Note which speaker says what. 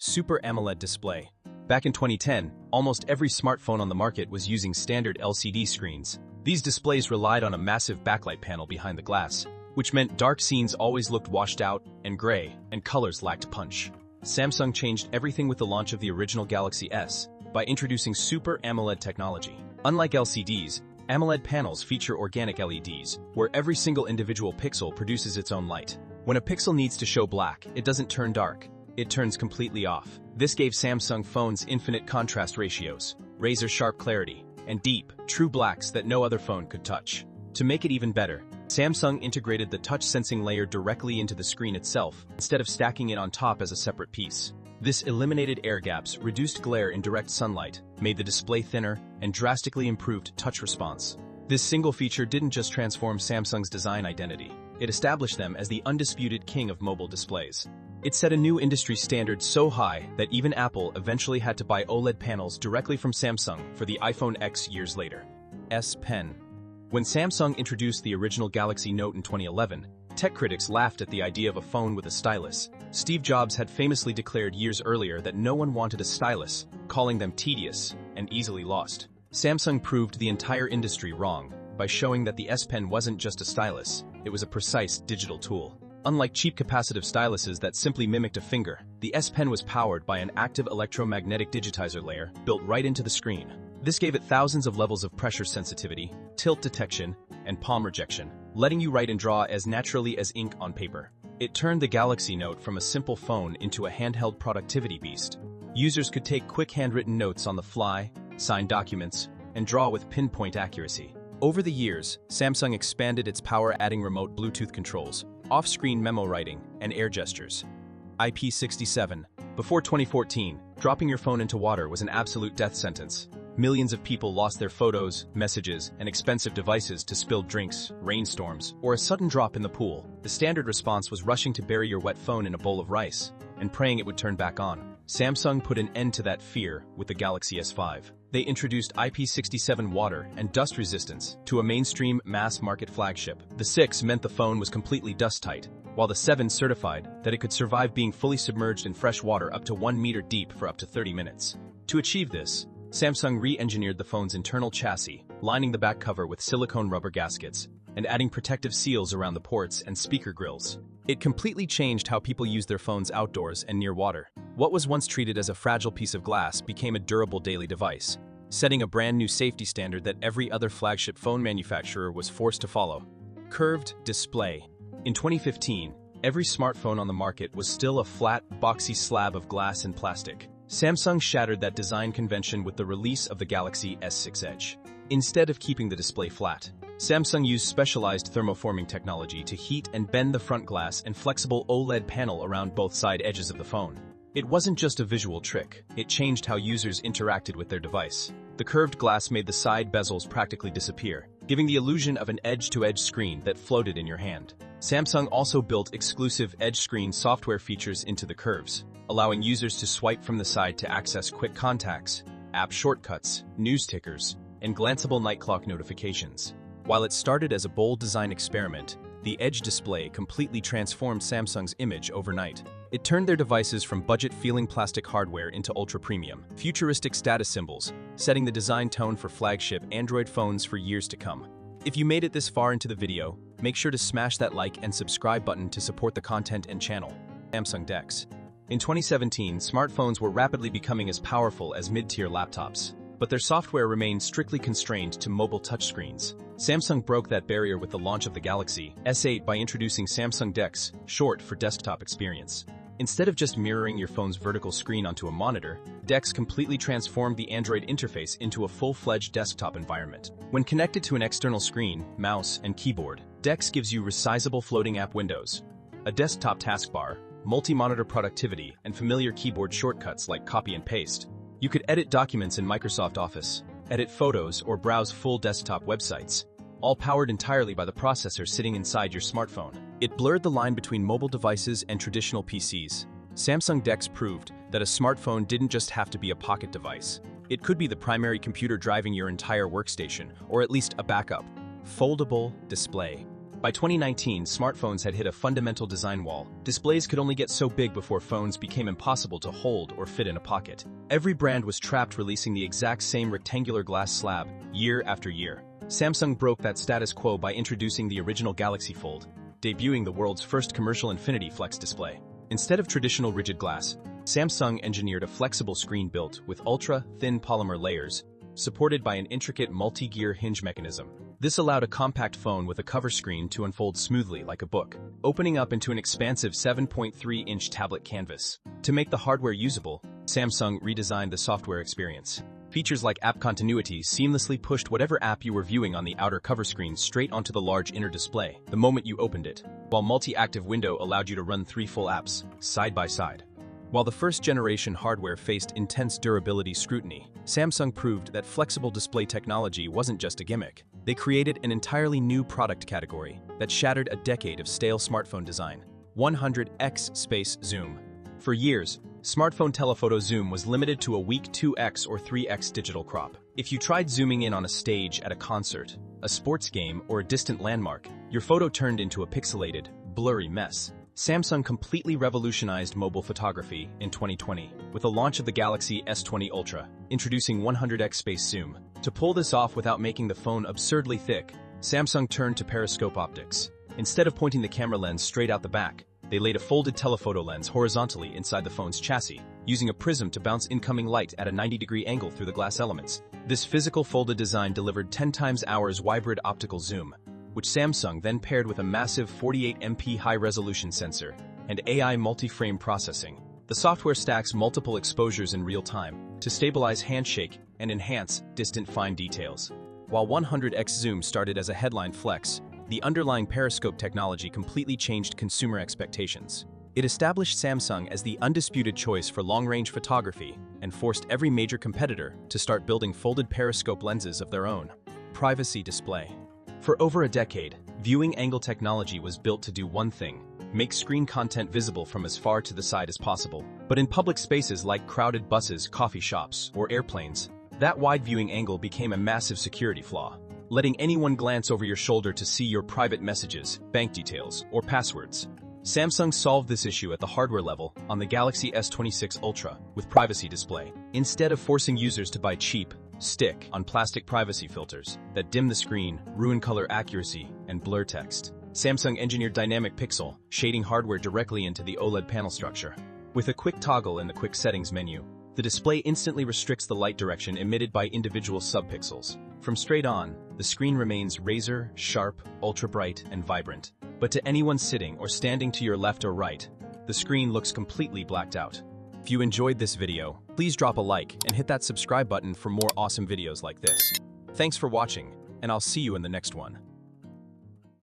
Speaker 1: Super AMOLED display. Back in 2010, almost every smartphone on the market was using standard LCD screens. These displays relied on a massive backlight panel behind the glass, which meant dark scenes always looked washed out and gray, and colors lacked punch. Samsung changed everything with the launch of the original Galaxy S by introducing Super AMOLED technology. Unlike LCDs, AMOLED panels feature organic LEDs, where every single individual pixel produces its own light. When a pixel needs to show black, it doesn't turn dark. It turns completely off. This gave Samsung phones infinite contrast ratios, razor-sharp clarity, and deep, true blacks that no other phone could touch. To make it even better, Samsung integrated the touch sensing layer directly into the screen itself, instead of stacking it on top as a separate piece. This eliminated air gaps, reduced glare in direct sunlight, made the display thinner, and drastically improved touch response. This single feature didn't just transform Samsung's design identity, it established them as the undisputed king of mobile displays. It set a new industry standard so high that even Apple eventually had to buy OLED panels directly from Samsung for the iPhone X years later. S Pen. When Samsung introduced the original Galaxy Note in 2011, tech critics laughed at the idea of a phone with a stylus. Steve Jobs had famously declared years earlier that no one wanted a stylus, calling them tedious and easily lost. Samsung proved the entire industry wrong by showing that the S Pen wasn't just a stylus, it was a precise digital tool. Unlike cheap capacitive styluses that simply mimicked a finger, the S Pen was powered by an active electromagnetic digitizer layer built right into the screen. This gave it thousands of levels of pressure sensitivity, tilt detection, and palm rejection, letting you write and draw as naturally as ink on paper. It turned the Galaxy Note from a simple phone into a handheld productivity beast. Users could take quick handwritten notes on the fly, sign documents, and draw with pinpoint accuracy. Over the years, Samsung expanded its power, adding remote Bluetooth controls, off-screen memo writing, and air gestures. IP67. Before 2014, dropping your phone into water was an absolute death sentence. Millions of people lost their photos, messages, and expensive devices to spilled drinks, rainstorms, or a sudden drop in the pool. The standard response was rushing to bury your wet phone in a bowl of rice and praying it would turn back on. Samsung put an end to that fear with the Galaxy S5. They introduced IP67 water and dust resistance to a mainstream mass-market flagship. The 6 meant the phone was completely dust-tight, while the 7 certified that it could survive being fully submerged in fresh water up to 1 meter deep for up to 30 minutes. To achieve this, Samsung re-engineered the phone's internal chassis, lining the back cover with silicone rubber gaskets, and adding protective seals around the ports and speaker grills. It completely changed how people use their phones outdoors and near water. What was once treated as a fragile piece of glass became a durable daily device, setting a brand new safety standard that every other flagship phone manufacturer was forced to follow. Curved display. In 2015, every smartphone on the market was still a flat, boxy slab of glass and plastic. Samsung shattered that design convention with the release of the Galaxy S6 Edge. Instead of keeping the display flat, Samsung used specialized thermoforming technology to heat and bend the front glass and flexible OLED panel around both side edges of the phone. It wasn't just a visual trick, it changed how users interacted with their device. The curved glass made the side bezels practically disappear, giving the illusion of an edge-to-edge screen that floated in your hand. Samsung also built exclusive edge screen software features into the curves, allowing users to swipe from the side to access quick contacts, app shortcuts, news tickers, and glanceable night clock notifications. While it started as a bold design experiment, the Edge display completely transformed Samsung's image overnight. It turned their devices from budget-feeling plastic hardware into ultra-premium, futuristic status symbols, setting the design tone for flagship Android phones for years to come. If you made it this far into the video, make sure to smash that like and subscribe button to support the content and channel. Samsung DeX. In 2017, smartphones were rapidly becoming as powerful as mid-tier laptops, but their software remained strictly constrained to mobile touchscreens. Samsung broke that barrier with the launch of the Galaxy S8 by introducing Samsung DeX, short for desktop experience. Instead of just mirroring your phone's vertical screen onto a monitor, DeX completely transformed the Android interface into a full-fledged desktop environment. When connected to an external screen, mouse, and keyboard, DeX gives you resizable floating app windows, a desktop taskbar, multi-monitor productivity, and familiar keyboard shortcuts like copy and paste. You could edit documents in Microsoft Office, edit photos, or browse full desktop websites, all powered entirely by the processor sitting inside your smartphone. It blurred the line between mobile devices and traditional PCs. Samsung DeX proved that a smartphone didn't just have to be a pocket device. It could be the primary computer driving your entire workstation, or at least a backup. Foldable display. By 2019, smartphones had hit a fundamental design wall. Displays could only get so big before phones became impossible to hold or fit in a pocket. Every brand was trapped releasing the exact same rectangular glass slab, year after year. Samsung broke that status quo by introducing the original Galaxy Fold, debuting the world's first commercial Infinity Flex display. Instead of traditional rigid glass, Samsung engineered a flexible screen built with ultra-thin polymer layers, supported by an intricate multi-gear hinge mechanism. This allowed a compact phone with a cover screen to unfold smoothly like a book, opening up into an expansive 7.3-inch tablet canvas. To make the hardware usable, Samsung redesigned the software experience. Features like app continuity seamlessly pushed whatever app you were viewing on the outer cover screen straight onto the large inner display the moment you opened it, while multi-active window allowed you to run 3 full apps, side by side. While the first-generation hardware faced intense durability scrutiny, Samsung proved that flexible display technology wasn't just a gimmick. They created an entirely new product category that shattered a decade of stale smartphone design: 100x space zoom. For years, smartphone telephoto zoom was limited to a weak 2x or 3x digital crop. If you tried zooming in on a stage at a concert, a sports game, or a distant landmark, your photo turned into a pixelated, blurry mess. Samsung completely revolutionized mobile photography in 2020 with the launch of the Galaxy S20 Ultra, introducing 100x space zoom. To pull this off without making the phone absurdly thick, Samsung turned to periscope optics. Instead of pointing the camera lens straight out the back, they laid a folded telephoto lens horizontally inside the phone's chassis, using a prism to bounce incoming light at a 90-degree angle through the glass elements. This physical folded design delivered 10 times hours hybrid optical zoom, which Samsung then paired with a massive 48MP high-resolution sensor and AI multi-frame processing. The software stacks multiple exposures in real time to stabilize handshake and enhance distant fine details. While 100x zoom started as a headline flex, the underlying periscope technology completely changed consumer expectations. It established Samsung as the undisputed choice for long-range photography and forced every major competitor to start building folded periscope lenses of their own. Privacy display. For over a decade, viewing angle technology was built to do one thing: make screen content visible from as far to the side as possible. But in public spaces like crowded buses, coffee shops, or airplanes, that wide viewing angle became a massive security flaw, letting anyone glance over your shoulder to see your private messages, bank details, or passwords. Samsung solved this issue at the hardware level on the Galaxy S26 Ultra with privacy display. Instead of forcing users to buy cheap, stick-on plastic privacy filters that dim the screen, ruin color accuracy, and blur text, Samsung engineered dynamic pixel shading hardware directly into the OLED panel structure. With a quick toggle in the quick settings menu, the display instantly restricts the light direction emitted by individual subpixels. From straight on, the screen remains razor, sharp, ultra-bright, and vibrant. But to anyone sitting or standing to your left or right, the screen looks completely blacked out. If you enjoyed this video, please drop a like and hit that subscribe button for more awesome videos like this. Thanks for watching, and I'll see you in the next one.